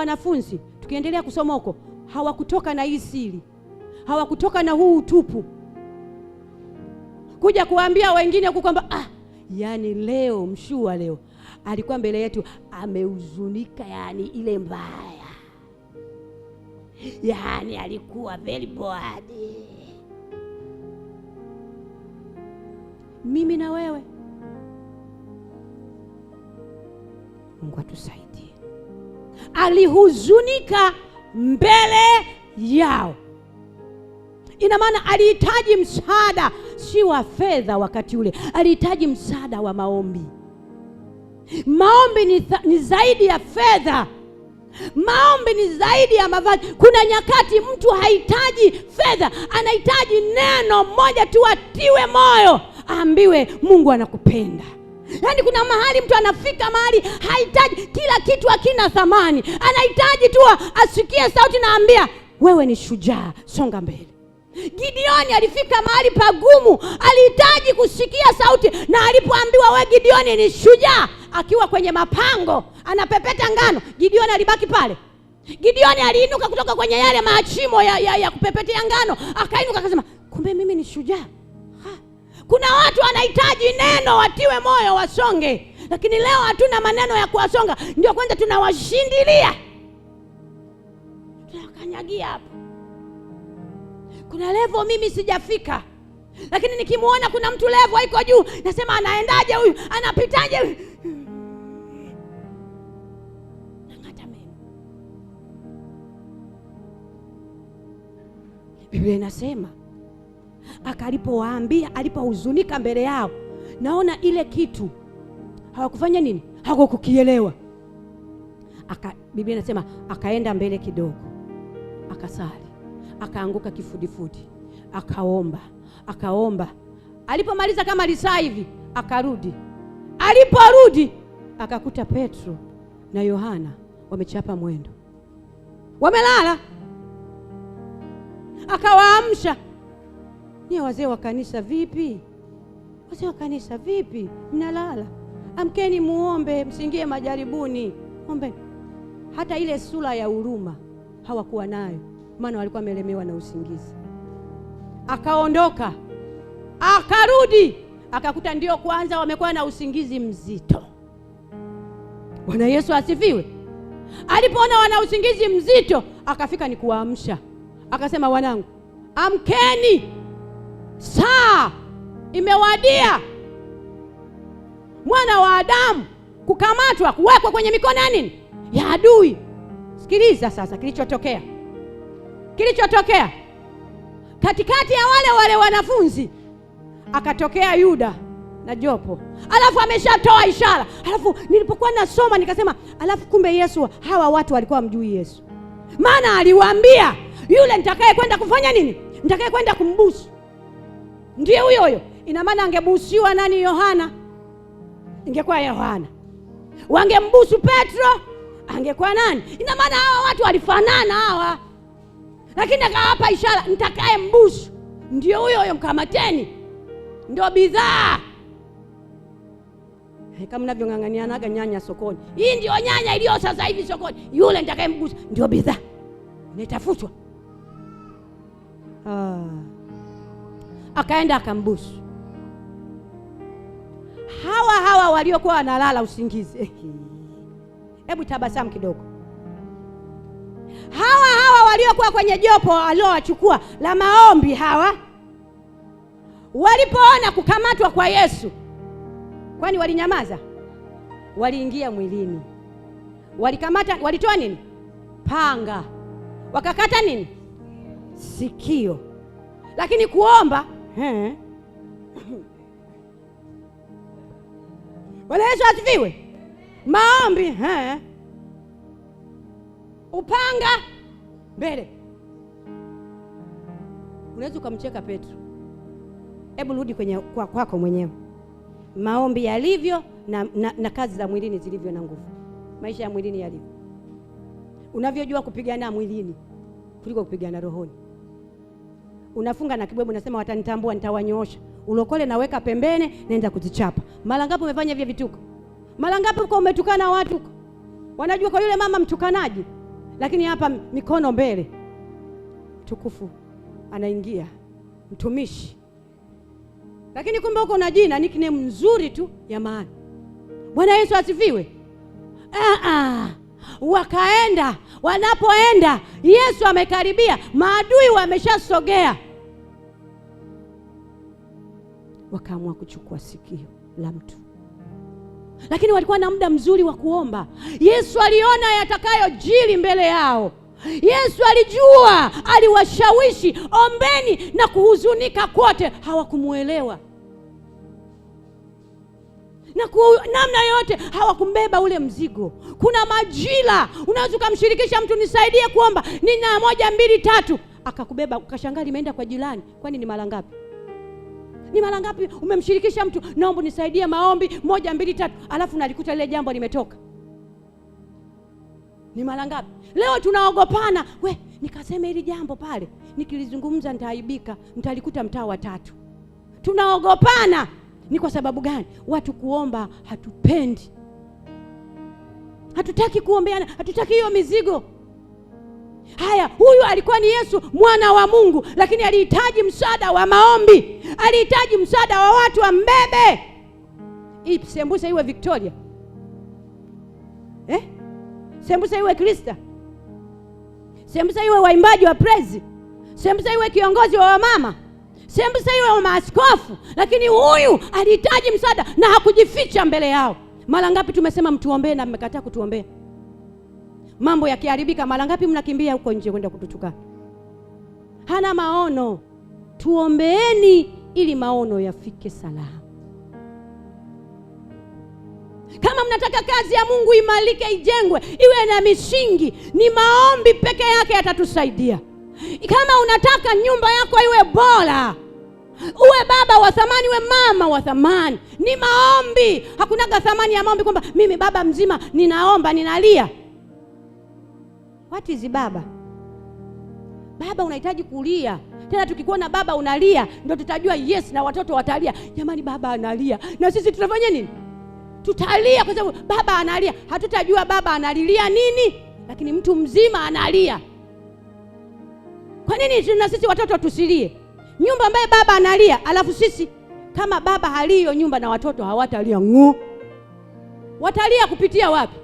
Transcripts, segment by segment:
wanafunzi tukiendelea kusoma huko hawakutoka na hii siri, hawakutoka na huu utupu kuja kuambia wengine huko kwamba yani leo Mshua leo alikuwa mbele yetu amehuzunika, yani ile mbaya, yani alikuwa very bad. Mimi na wewe, Mungu atusaidie, alihuzunika mbele yao. Ina maana alihitaji msaada, si wa fedha wakati ule, alihitaji msaada wa maombi. Maombi ni zaidi ya fedha. Maombi ni zaidi ya mavazi. Kuna nyakati mtu hahitaji fedha, anahitaji neno moja tu, atiwe moyo, aambiwe Mungu anakupenda. Yaani kuna mahali mtu anafika mahali hahitaji kila kitu, hakina thamani, anahitaji tu asikie sauti naambia wewe ni shujaa, songa mbele. Gideoni alifika mahali pagumu, alihitaji kusikia sauti, na alipoambiwa wewe Gideoni ni shujaa, akiwa kwenye mapango anapepeta ngano, Gideoni alibaki pale. Gideoni aliinuka kutoka kwenye yale maachimo ya kupepetea ngano, akainuka akasema kumbe mimi ni shujaa. Kuna watu wanahitaji neno, watiwe moyo, wasonge. Lakini leo hatuna maneno ya kuwasonga, ndio kwanza tunawashindilia, tunakanyagia hapa. Kuna level mimi sijafika, lakini nikimuona kuna mtu level haiko juu, nasema anaendaje huyu, anapitaje huyu, nangata meno. Biblia inasema akalipowaambia, alipohuzunika mbele yao, naona ile kitu hawakufanya nini, hawakukielewa. Biblia inasema akaenda mbele kidogo, akasali, akaanguka kifudifudi, akaomba. Alipomaliza kama lisaa hivi, akarudi. Aliporudi akakuta Petro na Yohana wamechapa mwendo, wamelala. Akawaamsha, ni wazee wa kanisa vipi? Wazee wa kanisa vipi? Mnalala? Amkeni muombe, msingie majaribuni. Ombe. Hata ile sura ya huruma hawakuwa nayo, maana walikuwa wamelemewa na usingizi. Akaondoka, akarudi, akakuta ndio kwanza wamekuwa na usingizi mzito. Bwana Yesu asifiwe. Alipoona wana usingizi mzito, akafika ni kuwaamsha. Akasema wanangu, amkeni, saa imewadia, Mwana wa Adamu kukamatwa, kuwekwa kwenye mikono ya nini? Ya adui. Sikiliza sasa kilichotokea. Katikati ya wale wanafunzi akatokea Yuda na jopo. Alafu ameshatoa ishara. Alafu nilipokuwa nasoma nikasema, alafu kumbe Yesu, hawa watu walikuwa mjui Yesu. Maana aliwaambia yule nitakaye kwenda kufanya nini? Nitakaye kwenda kumbusu. Ndiye huyo. Ina maana angebusiwa nani? Yohana. Ingekuwa Yohana. Wangembusu Petro, angekuwa nani? Ina maana hawa watu walifanana hawa. Lakini akawapa ishara, nitakaye mbusu ndio huyo, mkamateni. Ndio bidhaa. Kama mnavyong'ang'anianaga nyanya sokoni. Hii ndio nyanya iliyo sasa hivi sokoni. Yule nitakaye mbusu ndio bidhaa. Nitafutwa. Akaenda akambusu. Hawa waliokuwa wanalala usingizi. Hebu tabasamu kidogo. Hawa waliokuwa kwenye jopo aliowachukua la maombi, hawa walipoona kukamatwa kwa Yesu, kwani walinyamaza? Waliingia mwilini. Walikamata, walitoa nini? Panga. Wakakata nini? Sikio. Lakini kuomba, Bwana Yesu asifiwe. Maombi, upanga mbele. Unaweza ukamcheka Petro. Hebu rudi kwenye kwako mwenyewe. Maombi yalivyo na kazi za mwilini zilivyo na nguvu. Maisha ya mwilini yalivyo. Unavyojua kupigana mwilini kuliko kupigana rohoni. Unafunga na kibwebo, unasema watanitambua, nitawanyoosha. Ulokole naweka pembeni, naenda kuzichapa. Mara ngapi umefanya vya vituko? Mara ngapi uko umetukana watu? Wanajua kwa yule mama mtukanaji. lakini hapa mikono mbele, tukufu anaingia mtumishi, lakini kumbe uko na jina nickname nzuri tu ya maana. Bwana Yesu asifiwe. Wakaenda, wanapoenda Yesu amekaribia, maadui wameshasogea, wakaamua kuchukua sikio la mtu, lakini walikuwa na muda mzuri wa kuomba. Yesu aliona yatakayojiri mbele yao. Yesu alijua, aliwashawishi ombeni na kuhuzunika kwote. Hawakumuelewa na namna yote hawakumbeba ule mzigo. Kuna majira unaweza kumshirikisha mtu, nisaidie kuomba, nina 1 2 3, akakubeba ukashangaa limeenda kwa jirani. Kwani ni mara ngapi? Ni mara ngapi umemshirikisha mtu, naomba nisaidie maombi 1 2 3, alafu nalikuta lile jambo limetoka? Ni mara ngapi? Leo tunaogopana, nikasema hili jambo pale nikilizungumza nitaaibika, nitalikuta mtaa wa 3. Tunaogopana. Ni kwa sababu gani? Watu kuomba hatupendi, hatutaki kuombeana, hatutaki hiyo mizigo. Haya, huyu alikuwa ni Yesu mwana wa Mungu, lakini alihitaji msaada wa maombi, alihitaji msaada wa watu wambebe. Sembuse iwe Victoria, sembuse iwe Krista, sembuse iwe waimbaji wa praise, sembuse iwe kiongozi wa wamama, sembuse iwe wa maaskofu, lakini huyu alihitaji msaada na hakujificha mbele yao. Mara ngapi tumesema mtuombee na mmekataa kutuombea? Mambo yakiharibika, mara ngapi mnakimbia huko nje kwenda kututukana? Hana maono. Tuombeeni ili maono yafike salama. Kama mnataka kazi ya Mungu imalike, ijengwe, iwe na misingi, ni maombi peke yake yatatusaidia. Kama unataka nyumba yako iwe bora, uwe baba wa thamani, uwe mama wa thamani, ni maombi. Hakunaga thamani ya maombi kwamba mimi baba mzima ninaomba ninalia. What is baba? Baba unahitaji kulia. Tena tukikuona baba unalia ndio tutajua yes, na watoto watalia. Jamani, baba analia, na sisi tutafanya nini? Tutalia kwa sababu baba analia. Hatutajua baba analilia nini, lakini mtu mzima analia. Kwa nini na sisi watoto tusilie? Nyumba ambaye baba analia, alafu sisi kama baba halio nyumba na watoto hawatalia watalia kupitia wapi?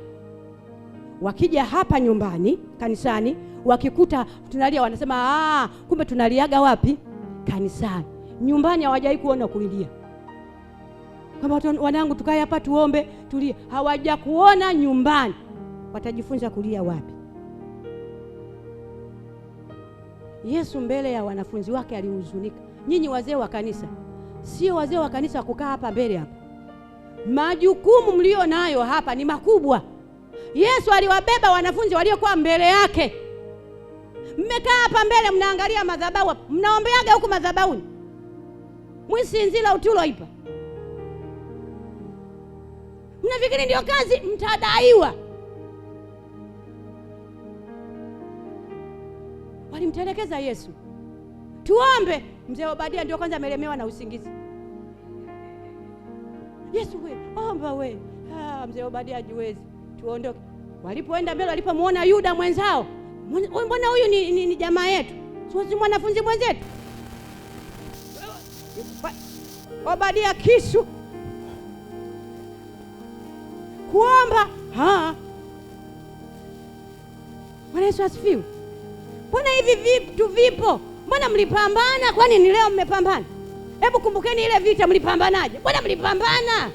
Wakija hapa nyumbani, kanisani, wakikuta tunalia wanasema kumbe tunaliaga wapi? Kanisani. Nyumbani hawajai kuona kulia. Kama wanangu tukae hapa tuombe, tulie, hawaja kuona nyumbani. Watajifunza kulia wapi? Yesu mbele ya wanafunzi wake alihuzunika. Nyinyi wazee wa kanisa, sio wazee wa kanisa kukaa hapa mbele hapa. Majukumu mlio nayo hapa ni makubwa. Yesu aliwabeba wanafunzi waliokuwa mbele yake. Mmekaa hapa mbele mnaangalia madhabahu, mnaombeaga huku madhabahuni. Mwisinzila utulo ipa. Mnafikiri ndio kazi? Mtadaiwa. Walimtelekeza Yesu. Tuombe. Mzee Obadia ndio kwanza amelemewa na usingizi. Yesu omba mzee Obadia hajiwezi. Tuondoke. Walipoenda mbele, walipomuona Yuda mwenzao, mbona huyu ni jamaa yetu, sio mwanafunzi mwenzetu? Obadia kisu kuomba. Bwana Yesu asifiwe. Mbona hivi vitu vipo? Mbona mlipambana? Kwani ni leo mmepambana? Hebu kumbukeni ile vita mlipambanaje? Mbona mlipambana?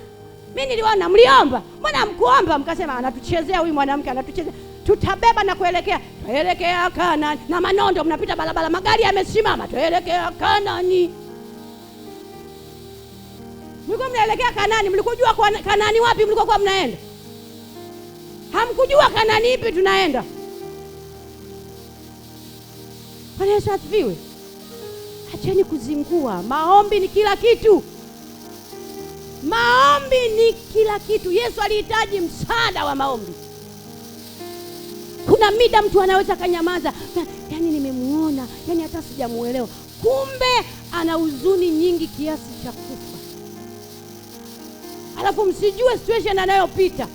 Mimi niliona mliomba. Mbona mkuomba mkasema anatuchezea huyu mwanamke, anatuchezea? Tutabeba na tuelekea Kanaani. Na manondo mnapita barabara, magari yamesimama, tuelekea Kanaani. Mlikuwa mnaelekea Kanaani, mlikujua kwa Kanaani wapi mlikokuwa mnaenda? Hamkujua Kanaani ipi tunaenda. Bwana Yesu asifiwe. Acheni kuzingua. Maombi ni kila kitu. Maombi ni kila kitu. Yesu alihitaji msaada wa maombi. Kuna mida mtu anaweza kanyamaza, yaani nimemuona, yaani hata sijamuelewa, kumbe ana huzuni nyingi kiasi cha kufa. Alafu msijue situation anayopita.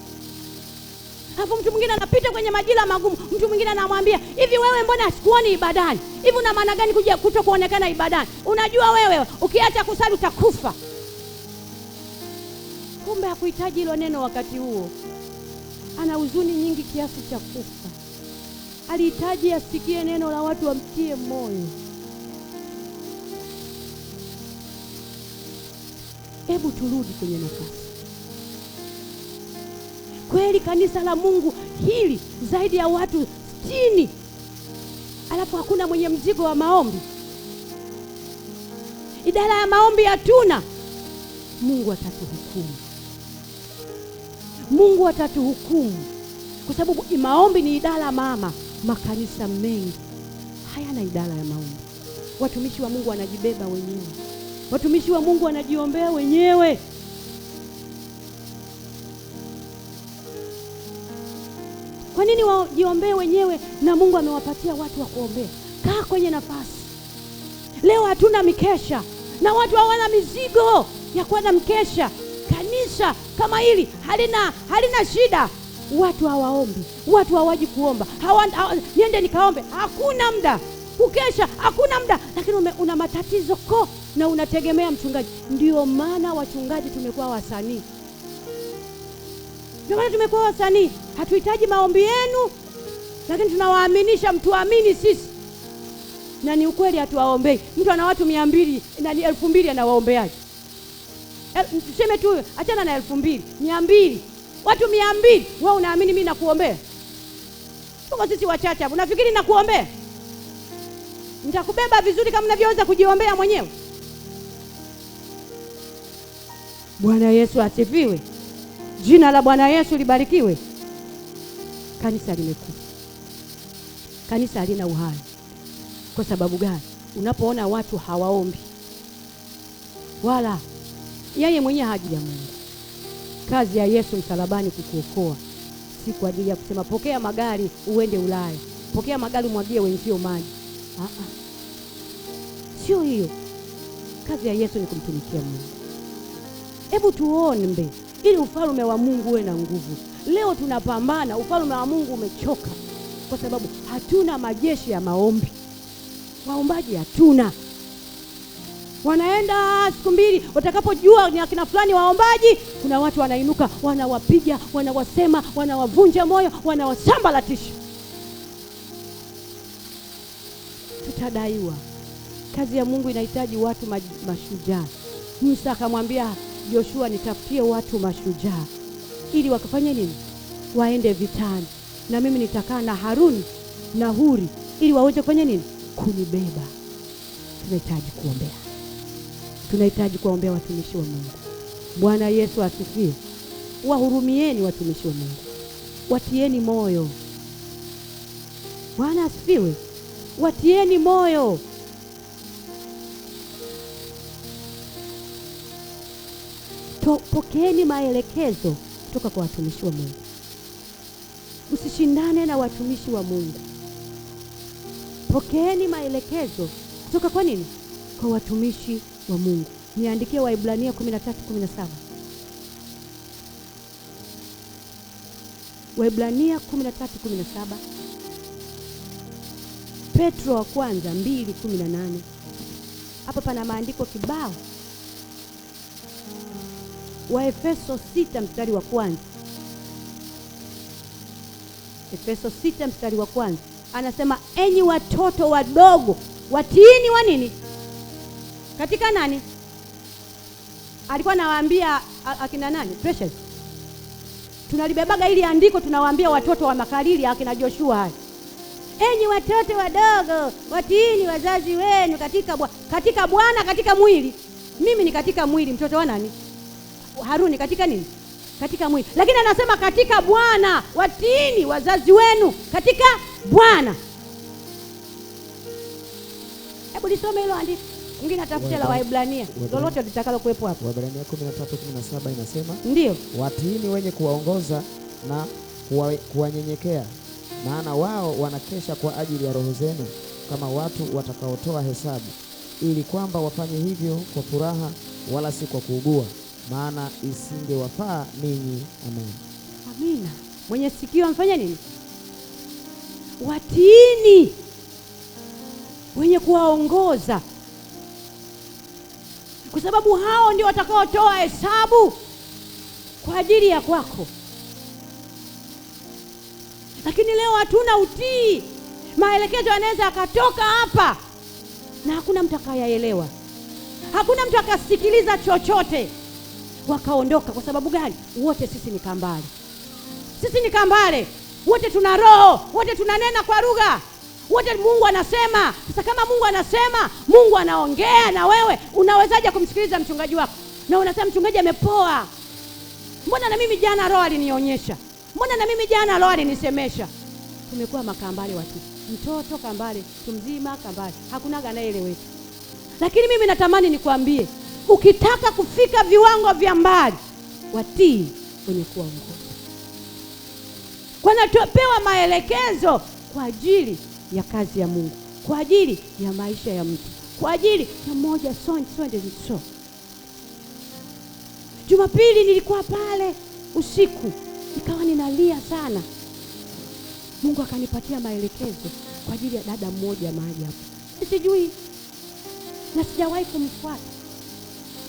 Alafu mtu mwingine anapita kwenye majira magumu, mtu mwingine anamwambia, hivi wewe mbona sikuoni ibadani? Hivi una maana gani kuja kutokuonekana ibadani? Unajua wewe ukiacha kusali utakufa. Kumbe hakuhitaji hilo neno wakati huo. Ana huzuni nyingi kiasi cha kufa. Alihitaji asikie neno la watu wamtie moyo. Hebu turudi kwenye nafasi. Kweli kanisa la Mungu hili zaidi ya watu 60, alafu hakuna mwenye mzigo wa maombi. Idara ya maombi hatuna. Mungu atatuhukumu. Mungu atatuhukumu kwa sababu maombi ni idara mama. Makanisa mengi hayana idara ya maombi. Watumishi wa Mungu wanajibeba wenyewe. Watumishi wa Mungu wanajiombea wenyewe. Kwa nini wajiombee wenyewe na Mungu amewapatia watu wa kuombea? Kaa kwenye nafasi. Leo hatuna mikesha na watu hawana mizigo ya kuwa na mkesha. Kanisa kama hili halina shida. Watu hawaombi, watu hawaji kuomba. Niende nikaombe, hakuna muda. Kukesha hakuna muda, lakini una matatizo na unategemea mchungaji. Ndio maana wachungaji tumekuwa wasanii. Hatuhitaji maombi yenu, lakini tunawaaminisha mtuamini sisi. Na ni ukweli hatuwaombei. Mtu ana watu 200 na 2000 anawaombeaje? Tuseme tu achana na 2000, 200. Watu 200, wewe unaamini mimi nakuombea? Tuko sisi wachache hapo. Unafikiri nakuombea? Nitakubeba vizuri kama unavyoweza kujiombea mwenyewe. Bwana Yesu asifiwe. Jina la Bwana Yesu libarikiwe. Kanisa limekufa. Kanisa halina uhai. Kwa sababu gani? Unapoona watu hawaombi wala yeye mwenyewe haji ya Mungu. Kazi ya Yesu msalabani kukuokoa, si kwa ajili ya kusema pokea magari uende Ulaya, pokea magari umwagie wenzio maji. Sio hiyo. Kazi ya Yesu ni kumtumikia Mungu. Hebu tuombe ili ufalme wa Mungu uwe na nguvu. Leo tunapambana, ufalme wa Mungu umechoka kwa sababu hatuna majeshi ya maombi. Waombaji hatuna. Wanaenda siku mbili, watakapojua ni akina fulani waombaji, kuna watu wanainuka, wanawapiga, wanawasema, wanawavunja moyo, wanawasambaratisha. Tutadaiwa. Kazi ya Mungu inahitaji watu mashujaa. Musa akamwambia Joshua, nitafutie watu mashujaa ili wakafanye nini? Waende vitani. Na mimi nitakaa na Haruni na Huri ili waweze kufanya nini? Kunibeba. Tunahitaji kuombea. Tunahitaji kuombea watumishi wa Mungu. Bwana Yesu asifiwe. Wahurumieni watumishi wa Mungu. Watieni moyo. Bwana asifiwe. Watieni moyo. Pokeeni maelekezo kutoka kwa watumishi wa Mungu. Usishindane na watumishi wa Mungu. Pokeeni maelekezo kutoka kwa nini? Kwa watumishi wa Mungu. Niandikie Waebrania 13:17. Waebrania 13:17. Petro wa kwanza 2:18. Hapa pana maandiko kibao. Waefeso 6 mstari wa kwanza. Efeso 6 mstari wa kwanza. Anasema enyi watoto wadogo watiini wa nini? Katika nani? Alikuwa anawaambia akina nani? Precious. Tunalibebaga ili andiko, tunawaambia watoto wa makariri akina Joshua haya. Enyi watoto wadogo watiini wazazi wenu katika Bwana, katika mwili. Mimi ni katika mwili, mtoto wa nani? Haruni katika nini? Katika mwili. Lakini anasema katika Bwana watiini wazazi wenu katika Bwana. Hebu lisome hilo andiko. Mwingine atafuta la Waebrania. Lolote litakalo kuwepo hapo. Waebrania 13:17 inasema, ndio, watiini wenye kuwaongoza na kuwanyenyekea, maana wao wanakesha kwa ajili ya roho zenu kama watu watakaotoa hesabu, ili kwamba wafanye hivyo kwa furaha wala si kwa kuugua, maana isingewafaa ninyi. Amen. Amina. Mwenye sikio amfanye nini? Watiini wenye kuwaongoza, kwa sababu hao ndio watakaotoa hesabu kwa ajili ya kwako. Lakini leo hatuna utii. Maelekezo yanaweza yakatoka hapa na hakuna mtu akayaelewa, hakuna mtu akasikiliza chochote, wakaondoka. Kwa sababu gani? Wote sisi ni kambale, sisi ni kambale, wote tuna roho, wote tunanena kwa lugha, wote Mungu anasema. Sasa kama Mungu anasema, Mungu anaongea na wewe, unawezaje kumsikiliza mchungaji wako na unasema mchungaji amepoa? Mbona na mimi jana roho alinionyesha, mbona na mimi jana roho alinisemesha? Tumekuwa makambale watu, mtoto kambale, mzima kambale, hakuna anayeeleweka. Lakini mimi natamani nikwambie, ukitaka kufika viwango vya mbali, watii wenye kuongoza. Wanatopewa maelekezo kwa ajili ya kazi ya Mungu, kwa ajili ya maisha ya mtu, kwa ajili ya moja so. Jumapili nilikuwa pale usiku, nikawa ninalia sana. Mungu akanipatia maelekezo kwa ajili ya dada mmoja mahali hapo, sijui na sijawahi kumfuata.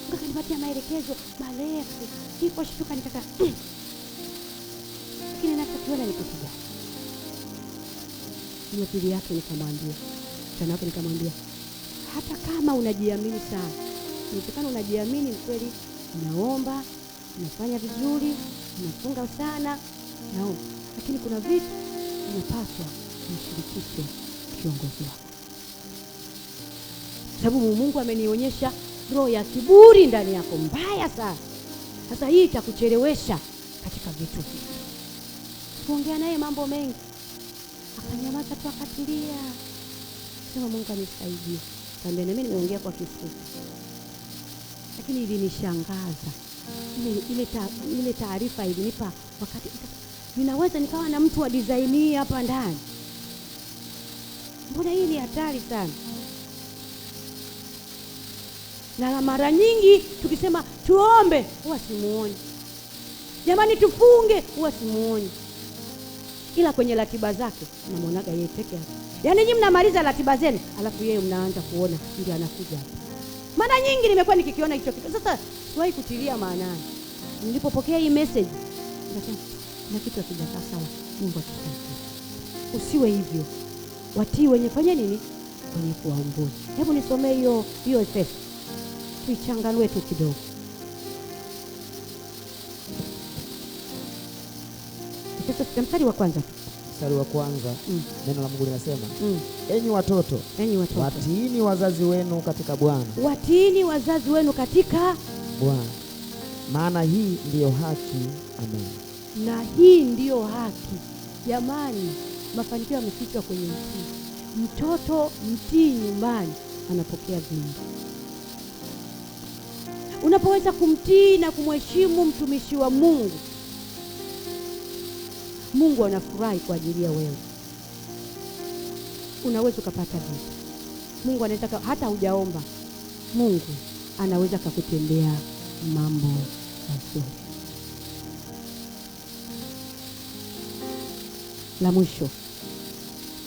Mungu akanipatia maelekezo marefu, niliposhtuka nikaka lakini ninachokiona ni kitu gani? Jumapili yake nikamwambia, mchana wake nikamwambia, hata kama unajiamini sana, inawezekana unajiamini kweli, unaomba, unafanya vizuri, unafunga sana, naomba, lakini kuna vitu unapaswa kumshirikishe kiongozi wako. Sababu Mungu amenionyesha roho ya kiburi ndani yako mbaya sana. Sasa hii itakuchelewesha katika vitu hivi. Kuongea naye mambo mengi, akanyamaza tu, akatilia. Sema Mungu anisaidie. Kaambia na mimi nimeongea kwa kifupi, lakini ilinishangaza. Ile taarifa ilinipa wakati ninaweza nikawa na mtu wa design hii hapa ndani. Mbona hii ni hatari sana? Na mara nyingi tukisema tuombe, huwa simuoni. Jamani tufunge, huwa simuoni. Ila kwenye ratiba zake namuonaga yeye peke yake. Yaani nyinyi mnamaliza ratiba zenu, alafu yeye mnaanza kuona ndio anakuja. Mara nyingi nimekuwa nikikiona hicho kitu. Sasa siwahi kutilia maanani. Nilipopokea hii message, nikasema na kitu hakijakaa sawa. Mungu atusaidie. Usiwe hivyo. Watii wenye fanya nini? Wenye kuwaongoza. Hebu nisomee hiyo Efeso. Tuichanganue tu kidogo. Mstari wa kwanza. Neno la Mungu linasema, enyi watoto, watiini wazazi wenu katika Bwana. Watiini wazazi wenu katika Bwana, maana hii ndiyo haki. Amen. Na hii ndiyo haki. Jamani, mafanikio yamefichwa kwenye mtii. Mtoto mtii nyumbani anapokea vingi. Unapoweza kumtii na kumheshimu mtumishi wa Mungu, Mungu anafurahi kwa ajili ya wewe. Unaweza ukapata vitu. Mungu anaweza hata hujaomba, Mungu anaweza kukutendea mambo mazuri. La mwisho,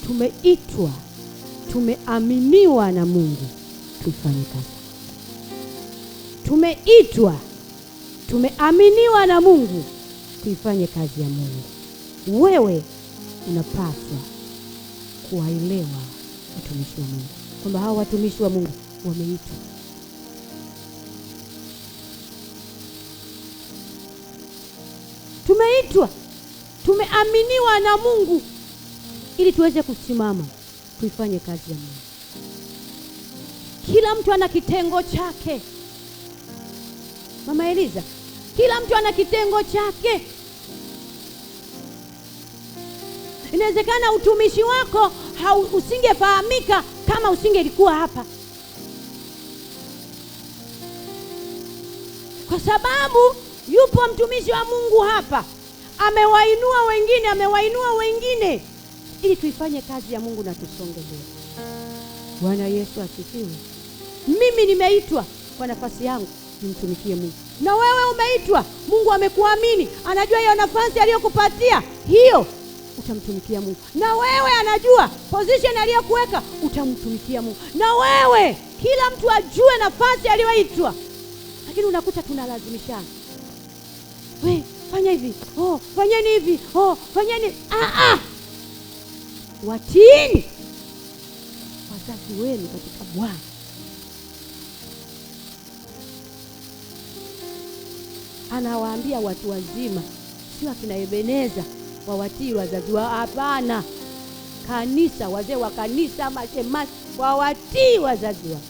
tumeitwa, tumeaminiwa na Mungu tufanye kazi. Tumeitwa, tumeaminiwa na Mungu tuifanye kazi ya Mungu. Wewe unapaswa kuwaelewa watumishi wa Mungu, kwamba hao watumishi wa Mungu wameitwa. Tumeitwa, tumeaminiwa na Mungu ili tuweze kusimama tuifanye kazi ya Mungu. Kila mtu ana kitengo chake. Mama Eliza, kila mtu ana kitengo chake. Inawezekana utumishi wako usingefahamika kama usingelikuwa hapa, kwa sababu yupo mtumishi wa Mungu hapa, amewainua wengine ili tuifanye kazi ya Mungu na tusonge mbele. Bwana Yesu asifiwe. Mimi nimeitwa kwa nafasi yangu nimtumikie Mungu, na wewe umeitwa. Mungu amekuamini, anajua hiyo nafasi aliyokupatia hiyo utamtumikia Mungu. Na wewe anajua position aliyokuweka, utamtumikia Mungu. Na wewe, kila mtu ajue nafasi aliyoitwa. Lakini unakuta tunalazimishana. We, fanya hivi. Fanyeni hivi. Fanyeni. Watiini wazazi wenu katika Bwana. Anawaambia watu wazima, sio akina Ebeneza wawatii wazazi wao. Hapana. Kanisa, wazee wa kanisa, mashemasi wawatii wazazi wao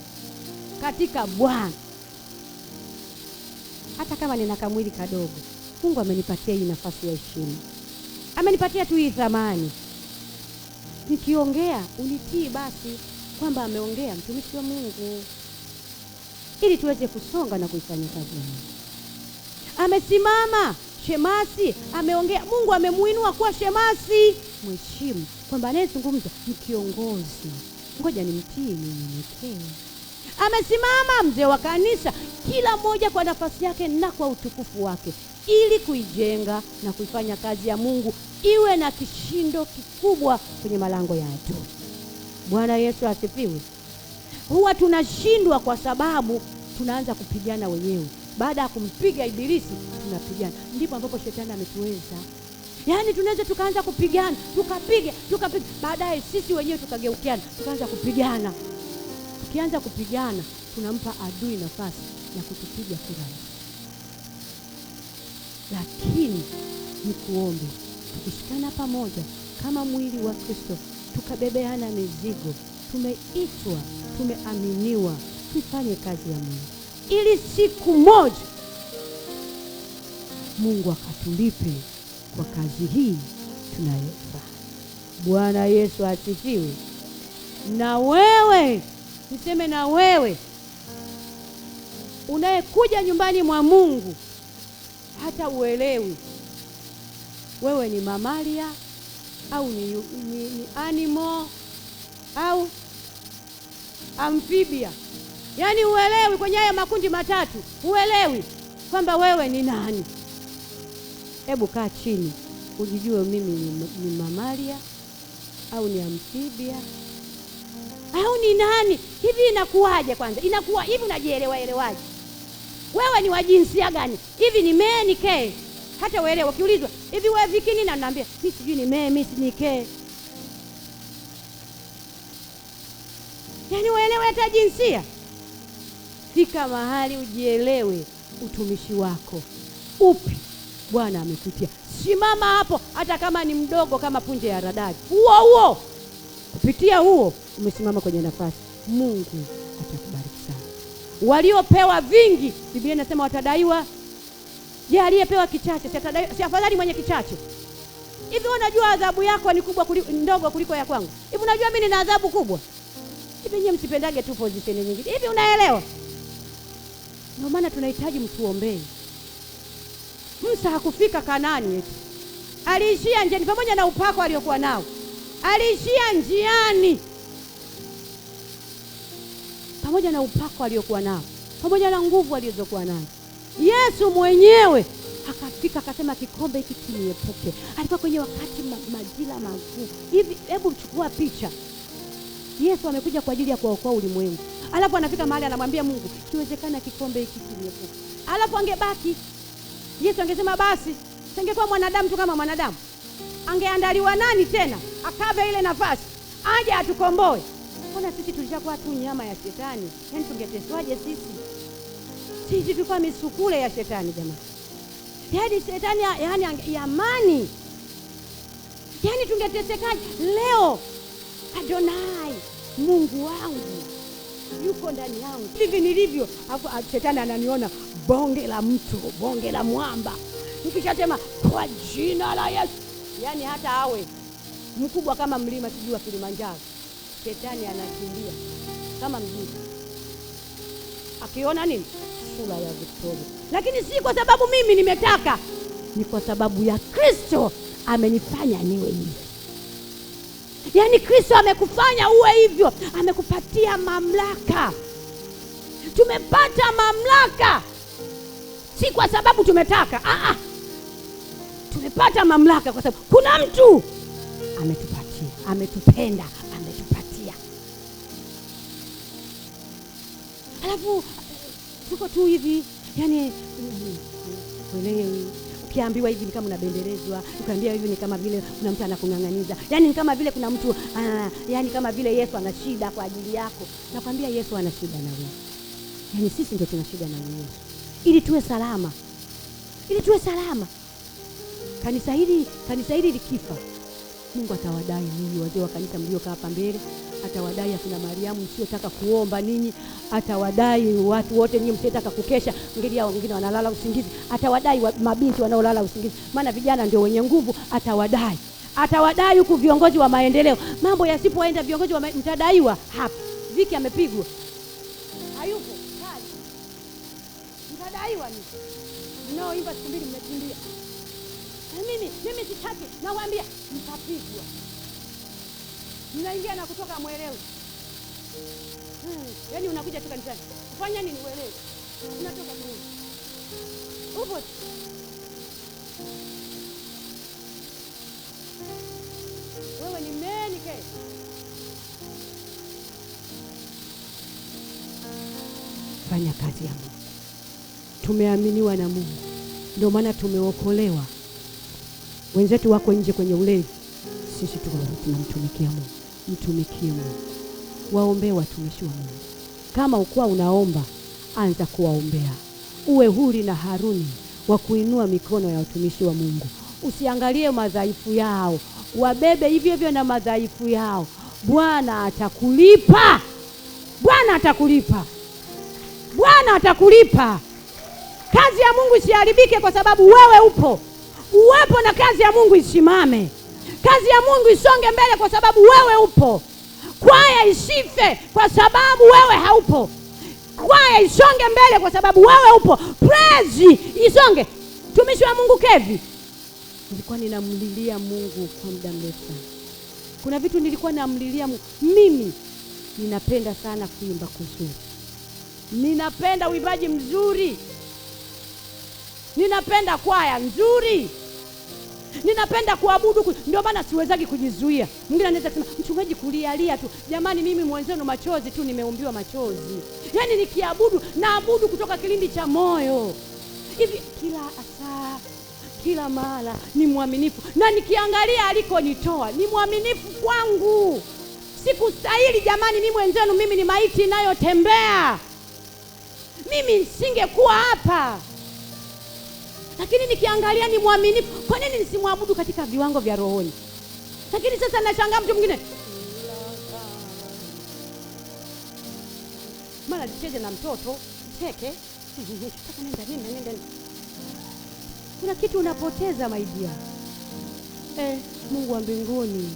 katika Bwana. Hata kama nina kamwili kadogo, Mungu amenipatia hii nafasi ya heshima. Amenipatia tu hii thamani. Nikiongea unitii basi, kwamba ameongea mtumishi wa Mungu, ili tuweze kusonga na kuifanya kazi ya Mungu. Amesimama shemasi, ameongea, Mungu amemuinua kuwa shemasi. Mheshimu, kwamba anayezungumza ni kiongozi, ngoja nimtii, ninyenyekee. Amesimama mzee wa kanisa, kila mmoja kwa nafasi yake na kwa utukufu wake, ili kuijenga na kuifanya kazi ya Mungu iwe na kishindo kikubwa kwenye malango ya adui. Bwana Yesu asifiwe. Huwa tunashindwa kwa sababu tunaanza kupigana wenyewe. Baada ya kumpiga Ibilisi tunapigana. Ndipo ambapo shetani ametuweza. Yaani tunaweza tukaanza kupigana, tukapiga, baadaye sisi wenyewe tukageukiana, tukaanza kupigana. Tukianza kupigana, tunampa adui nafasi ya kutupiga kirahisi. Lakini nikuombe, tukishikana pamoja kama mwili wa Kristo, tukabebeana mizigo, tumeitwa, tumeaminiwa, tufanye kazi ya Mungu, ili siku moja Mungu akatulipe kwa kazi hii tunayofanya. Bwana Yesu asifiwe. Na wewe, niseme na wewe unayekuja nyumbani mwa Mungu, hata uelewi wewe ni mamalia au ni animal au amphibia. Yaani uelewi kwenye haya makundi matatu, uelewi kwamba wewe ni nani. Hebu kaa chini ujijue, mimi ni mamalia au ni amphibia au ni nani? Hivi inakuwaje kwanza? Inakuwa hivi, unajielewaje? Wewe ni wa jinsia gani? Hivi ni mee ni ke? Hata uelewe, ukiulizwa hivi wewe viki nini, anaambia mimi sijui ni mee, mimi si ni ke. Yaani uelewe hata jinsia. Fika mahali ujielewe utumishi wako upi Bwana amekutia. Simama hapo, hata kama ni mdogo kama punje ya radadi. Huo kupitia huo umesimama kwenye nafasi, Mungu atakubariki sana. Waliopewa vingi, Biblia inasema watadaiwa. Je, aliyepewa kichache si afadhali mwenye kichache? Hivi unajua adhabu yako ni kubwa ndogo kuliko ya kwangu? Hivi unajua mimi nina adhabu kubwa? Hivi nyinyi msipendage tu position nyingine. Hivi unaelewa? Ndio maana tunahitaji mtuombee. Musa hakufika Kanaani eti. Aliishia njiani, pamoja na upako aliokuwa nao. Aliishia njiani. Pamoja na upako aliokuwa nao, pamoja na nguvu alizokuwa nazo. Yesu mwenyewe akafika akasema, kikombe hiki kiniepuke. Alikuwa kwenye wakati majira magumu. Hivi hebu chukua picha. Yesu amekuja kwa ajili ya kuokoa ulimwengu. Alafu anafika mahali anamwambia Mungu, kiwezekana kikombe hiki kiniepuke. Alafu angebaki Yesu angesema basi, singekuwa mwanadamu tu kama mwanadamu. Angeandaliwa nani tena akave ile nafasi aje atukomboe? Mbona sisi tulishakuwa tu nyama ya shetani? Yaani tungeteswaje sisi? Sisi tulikuwa misukule ya shetani jamani. Yaani shetani yaani amani. Yaani tungetesekaje? Leo Adonai, Mungu wangu yuko ndani yangu. Hivi nilivyo, shetani ananiona bonge la mtu, bonge la mwamba. Nikishasema kwa jina la Yesu, yaani hata awe mkubwa kama mlima sijui wa Kilimanjaro, shetani anakimbia kama mjini. Akiona nini? Sura ya Victoria. Lakini si kwa sababu mimi nimetaka, ni kwa sababu ya Kristo amenifanya niwe hivi. Yaani Kristo amekufanya uwe hivyo, amekupatia mamlaka. Tumepata mamlaka si kwa sababu tumetaka. tumepata mamlaka kwa sababu kuna mtu ametupatia, ametupenda, ametupatia. Alafu tuko tu hivi, yani uelewi. Ukiambiwa hivi ni kama unabendelezwa, ukiambiwa hivi ni kama vile kuna mtu anakung'ang'aniza. Yani ni kama vile kuna mtu yani kama vile Yesu ana shida kwa ajili yako. Nakwambia Yesu ana shida na wewe. Yani sisi ndio tuna shida na Yesu. Ili tuwe salama. Ili tuwe salama. Kanisa hili likifa, Mungu atawadai ninyi wazee wa kanisa mliokaa hapa mbele, atawadai akina Mariamu msiotaka kuomba ninyi, atawadai watu wote ninyi msiotaka kukesha, ngeli wengine wanalala usingizi, atawadai mabinti wanaolala usingizi, maana vijana ndio wenye nguvu, atawadai. Atawadai huku viongozi wa maendeleo. Mambo yasipoenda viongozi wa mtadaiwa hapa. Viki amepigwa. Hayupo. Kali. Mtadaiwa ni. Mnaoimba siku mbili mmekimbia. Mimi sitaki, nawaambia mtapigwa. Mnaingia na kutoka mwelewe. Yaani unakuja tu kanisani. Kufanya nini uelewe? Unatoka nini? Upo. Wewe ni nani ke? Fanya kazi ya Mungu. Tumeaminiwa na Mungu. Ndio maana tumeokolewa. Wenzetu wako nje kwenye ulevi. Sisi tunamtumikia Mungu. Mtumikie Mungu. Waombee watumishi wa Mungu. Kama ukuwa unaomba, anza kuwaombea. Uwe Huri na Haruni wa kuinua mikono ya watumishi wa Mungu. Usiangalie madhaifu yao. Wabebe hivyo hivyo na madhaifu yao. Bwana atakulipa. Bwana atakulipa. Bwana atakulipa. Kazi ya Mungu isiharibike kwa sababu wewe upo. Uwepo na kazi ya Mungu isimame. Kazi ya Mungu isonge mbele kwa sababu wewe upo. Kwaya isife kwa sababu wewe haupo. Kwaya isonge mbele kwa sababu wewe upo. Praise isonge. Tumishi wa Mungu Kevi, nilikuwa ninamlilia Mungu kwa muda mrefu sana. Kuna vitu nilikuwa namlilia Mungu. Mimi ninapenda sana kuimba kuzuri. Ninapenda uimbaji mzuri. Ninapenda kwaya nzuri. Ninapenda kuabudu, ndio maana siwezagi kujizuia. Mwingine anaweza kusema mchungaji kulialia tu. Jamani, mimi mwenzenu machozi tu, nimeumbiwa machozi. Yaani nikiabudu, naabudu kutoka kilindi cha moyo. Hivi kila saa, kila mara ni mwaminifu. Na nikiangalia alikonitoa, ni mwaminifu kwangu. Sikustahili jamani, mimi mwenzenu, mimi ni maiti inayotembea. Mimi nisingekuwa hapa. Lakini nikiangalia ni mwaminifu. Kwa nini nisimwabudu katika viwango vya rohoni? Lakini sasa nashangaa mtu mwingine. Mara nicheze na mtoto, cheke. Sasa nenda. Kuna kitu unapoteza my dear. Mungu wa mbinguni.